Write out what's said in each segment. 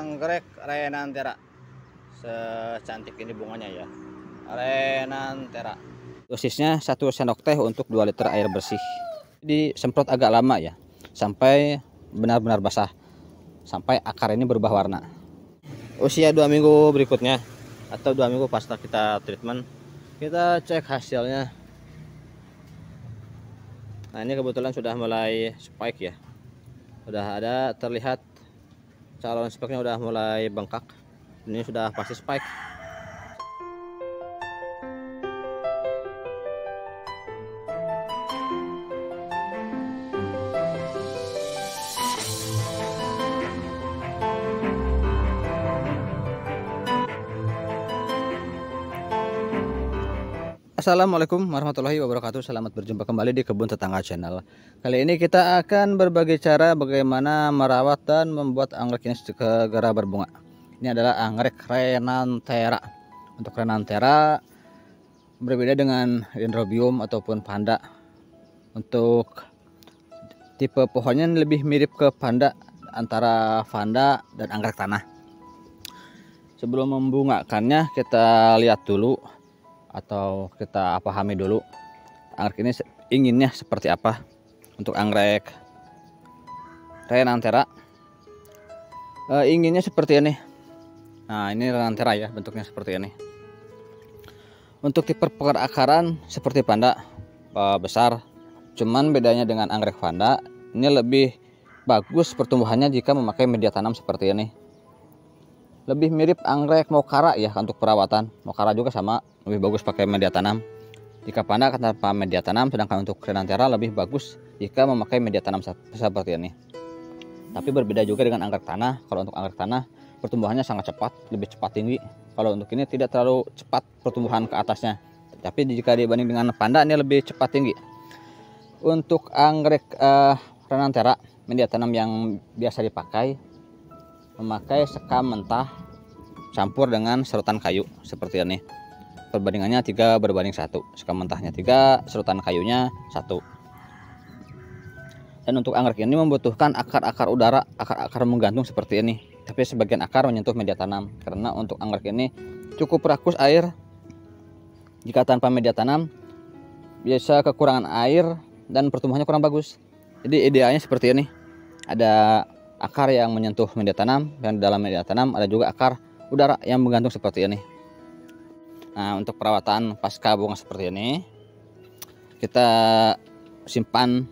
anggrek renanthera. Secantik ini bunganya ya, renanthera. Dosisnya 1 sendok teh untuk 2 liter air bersih. Disemprot agak lama ya, sampai benar-benar basah, sampai akar ini berubah warna. Usia 2 minggu berikutnya atau 2 minggu pasca kita treatment, kita cek hasilnya. Nah, ini kebetulan sudah mulai spike ya, udah ada terlihat calon spike-nya udah mulai bengkak. Ini sudah pasti spike. Assalamualaikum warahmatullahi wabarakatuh. Selamat berjumpa kembali di Kebun Tetangga Channel. Kali ini kita akan berbagi cara bagaimana merawat dan membuat anggrek ini segera berbunga. Ini adalah anggrek renanthera. Untuk renanthera berbeda dengan dendrobium ataupun panda. Untuk tipe pohonnya lebih mirip ke panda, antara panda dan anggrek tanah. Sebelum membungakannya kita lihat dulu atau kita pahami dulu anggrek ini inginnya seperti apa. Untuk anggrek renanthera inginnya seperti ini. Nah, ini renanthera ya, bentuknya seperti ini. Untuk tipe perakaran seperti panda, besar. Cuman bedanya dengan anggrek panda, ini lebih bagus pertumbuhannya jika memakai media tanam seperti ini. Lebih mirip anggrek mokara ya untuk perawatan. Mokara juga sama, lebih bagus pakai media tanam. Jika panda akan tanpa media tanam, sedangkan untuk renanthera lebih bagus jika memakai media tanam seperti ini. Tapi berbeda juga dengan anggrek tanah. Kalau untuk anggrek tanah pertumbuhannya sangat cepat, lebih cepat tinggi. Kalau untuk ini tidak terlalu cepat pertumbuhan ke atasnya. Tapi jika dibanding dengan panda, ini lebih cepat tinggi. Untuk anggrek renanthera, media tanam yang biasa dipakai memakai sekam mentah campur dengan serutan kayu seperti ini. Perbandingannya 3:1. Sekam mentahnya 3, serutan kayunya 1. Dan untuk anggrek ini membutuhkan akar-akar udara, akar-akar menggantung seperti ini. Tapi sebagian akar menyentuh media tanam, karena untuk anggrek ini cukup rakus air. Jika tanpa media tanam biasa kekurangan air dan pertumbuhannya kurang bagus. Jadi idealnya seperti ini. Ada akar yang menyentuh media tanam, dan di dalam media tanam ada juga akar udara yang menggantung seperti ini. Nah, untuk perawatan pasca bunga seperti ini, kita simpan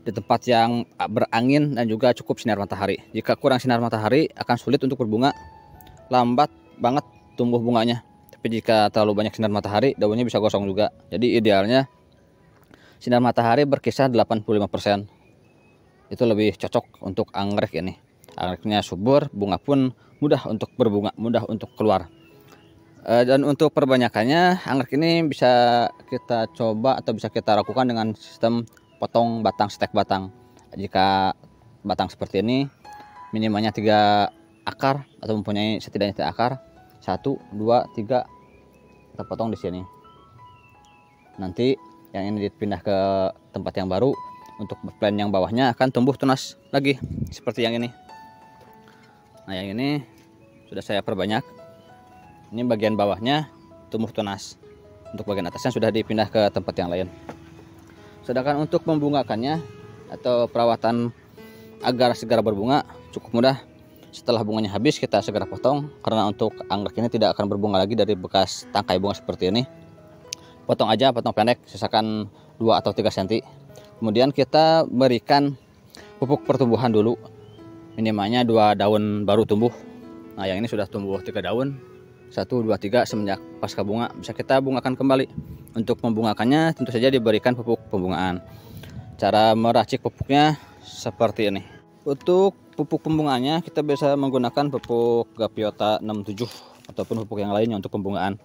di tempat yang berangin dan juga cukup sinar matahari. Jika kurang sinar matahari akan sulit untuk berbunga, lambat banget tumbuh bunganya. Tapi jika terlalu banyak sinar matahari, daunnya bisa gosong juga. Jadi idealnya sinar matahari berkisar 85%. Itu lebih cocok untuk anggrek ini. Anggreknya subur, bunga pun mudah untuk berbunga, mudah untuk keluar. Dan untuk perbanyakannya, anggrek ini bisa kita coba atau bisa kita lakukan dengan sistem potong batang, stek batang. Jika batang seperti ini minimalnya 3 akar atau mempunyai setidaknya 3 akar, 1, 2, 3 kita potong di sini. Nanti yang ini dipindah ke tempat yang baru. Untuk plan yang bawahnya akan tumbuh tunas lagi seperti yang ini. Nah, yang ini sudah saya perbanyak. Ini bagian bawahnya tumbuh tunas. Untuk bagian atasnya sudah dipindah ke tempat yang lain. Sedangkan untuk membungakannya atau perawatan agar segera berbunga cukup mudah. Setelah bunganya habis kita segera potong, karena untuk anggrek ini tidak akan berbunga lagi dari bekas tangkai bunga seperti ini. Potong aja, potong pendek, sisakan 2 atau 3 cm. Kemudian kita berikan pupuk pertumbuhan dulu, minimalnya 2 daun baru tumbuh. Nah, yang ini sudah tumbuh 3 daun, 1, 2, 3 semenjak pasca bunga. Bisa kita bungakan kembali. Untuk membungakannya tentu saja diberikan pupuk pembungaan. Cara meracik pupuknya seperti ini. Untuk pupuk pembungaannya kita bisa menggunakan pupuk Gapiota 67 ataupun pupuk yang lainnya untuk pembungaan.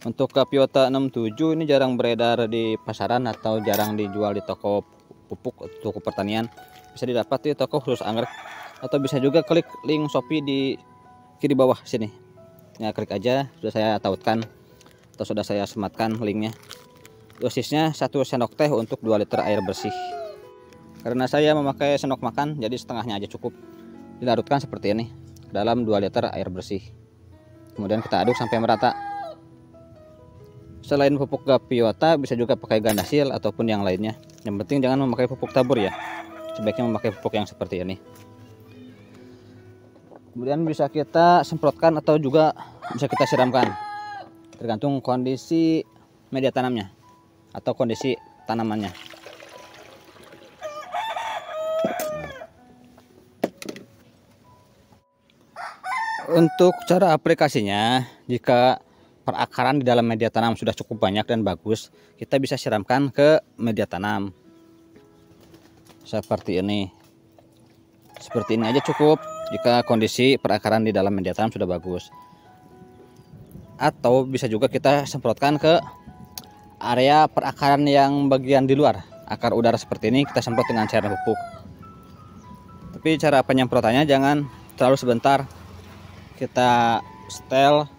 Untuk Gapiota 67 ini jarang beredar di pasaran atau jarang dijual di toko pupuk atau toko pertanian. Bisa didapat di toko khusus anggrek, atau bisa juga klik link Shopee di kiri bawah sini. Ya, klik aja, sudah saya tautkan atau sudah saya sematkan linknya. Dosisnya 1 sendok teh untuk 2 liter air bersih. Karena saya memakai sendok makan, jadi setengahnya aja cukup. Dilarutkan seperti ini. dalam 2 liter air bersih. Kemudian kita aduk sampai merata. Selain pupuk Gaviota bisa juga pakai Gandasil ataupun yang lainnya. Yang penting jangan memakai pupuk tabur ya. Sebaiknya memakai pupuk yang seperti ini. Kemudian bisa kita semprotkan atau juga bisa kita siramkan, tergantung kondisi media tanamnya atau kondisi tanamannya. Untuk cara aplikasinya, jika perakaran di dalam media tanam sudah cukup banyak dan bagus, kita bisa siramkan ke media tanam seperti ini. Seperti ini aja cukup jika kondisi perakaran di dalam media tanam sudah bagus. Atau bisa juga kita semprotkan ke area perakaran yang bagian di luar, akar udara seperti ini, kita semprot dengan cairan pupuk. Tapi cara penyemprotannya jangan terlalu sebentar. Kita setel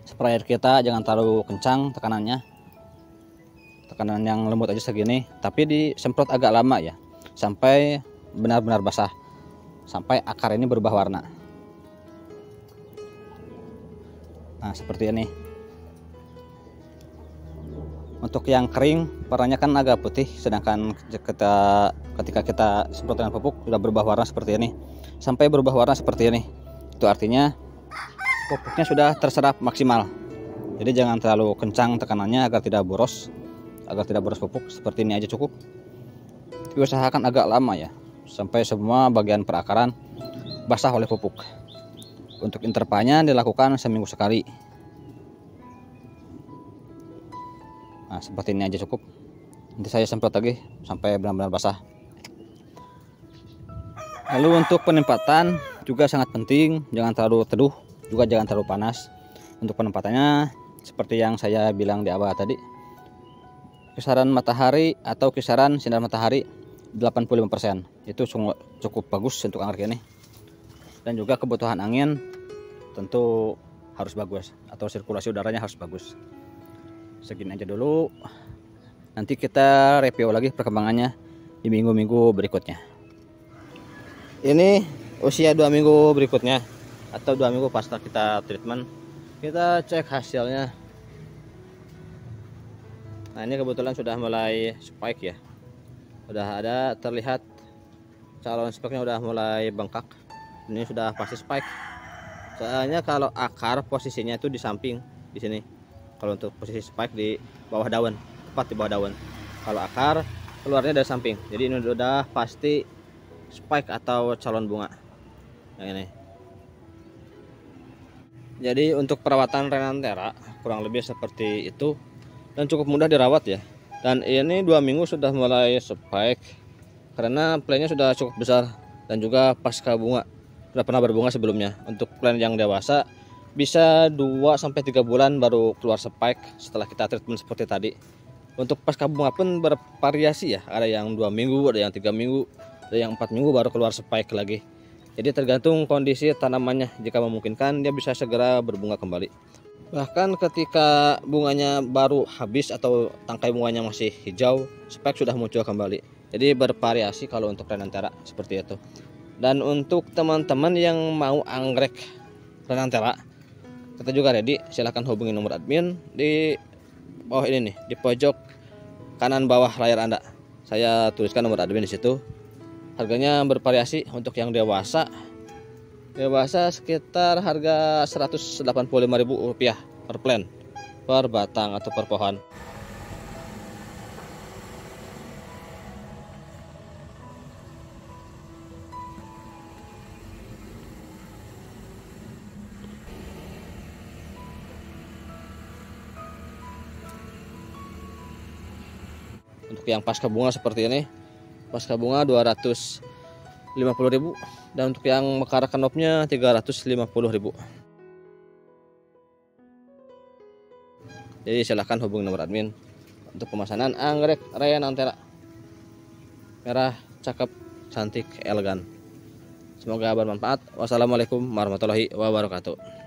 sprayer kita, jangan terlalu kencang tekanannya. Tekanan yang lembut aja segini, tapi disemprot agak lama ya, sampai benar-benar basah, sampai akar ini berubah warna. Nah, seperti ini. Untuk yang kering warnanya kan agak putih, sedangkan ketika kita semprot dengan pupuk sudah berubah warna seperti ini. Sampai berubah warna seperti ini, itu artinya pupuknya sudah terserap maksimal. Jadi jangan terlalu kencang tekanannya agar tidak boros pupuk. Seperti ini aja cukup. Tapi usahakan agak lama ya, sampai semua bagian perakaran basah oleh pupuk. Untuk intervalnya dilakukan seminggu sekali. Nah, seperti ini aja cukup. Nanti saya semprot lagi sampai benar-benar basah. Lalu untuk penempatan juga sangat penting, jangan terlalu teduh, juga jangan terlalu panas. Untuk penempatannya seperti yang saya bilang di awal tadi, kisaran matahari atau kisaran sinar matahari 85%, itu cukup bagus untuk anggrek ini. Dan juga kebutuhan angin tentu harus bagus, atau sirkulasi udaranya harus bagus. Segini aja dulu, nanti kita review lagi perkembangannya di minggu-minggu berikutnya. Ini usia 2 minggu berikutnya atau 2 minggu pasca kita treatment. Kita cek hasilnya. Nah, ini kebetulan sudah mulai spike ya, udah ada terlihat calon spike-nya udah mulai bengkak. Ini sudah pasti spike, soalnya kalau akar posisinya itu di samping di sini. Kalau untuk posisi spike di bawah daun, tepat di bawah daun. Kalau akar keluarnya dari samping, jadi ini udah pasti spike atau calon bunga yang ini. Jadi untuk perawatan Renanthera kurang lebih seperti itu, dan cukup mudah dirawat ya. Dan ini 2 minggu sudah mulai spike karena plannya sudah cukup besar, dan juga pasca bunga sudah pernah berbunga sebelumnya. Untuk plan yang dewasa bisa 2-3 bulan baru keluar spike setelah kita treatment seperti tadi. Untuk pasca bunga pun bervariasi ya, ada yang 2 minggu, ada yang 3 minggu, ada yang 4 minggu baru keluar spike lagi. Jadi tergantung kondisi tanamannya, jika memungkinkan dia bisa segera berbunga kembali. Bahkan ketika bunganya baru habis atau tangkai bunganya masih hijau, spike sudah muncul kembali. Jadi bervariasi kalau untuk Renanthera seperti itu. Dan untuk teman-teman yang mau anggrek Renanthera, kita juga ready, silahkan hubungi nomor admin di bawah ini nih, di pojok kanan bawah layar Anda. Saya tuliskan nomor admin di situ. Harganya bervariasi. Untuk yang dewasa sekitar harga Rp185.000 per plant, per batang atau per pohon. Untuk yang pasca bunga seperti ini, pasca bunga 250.000, dan untuk yang mekar kanopnya 350.000. Jadi silahkan hubungi nomor admin untuk pemesanan anggrek Renanthera merah, cakep, cantik, elegan. Semoga bermanfaat. Wassalamualaikum warahmatullahi wabarakatuh.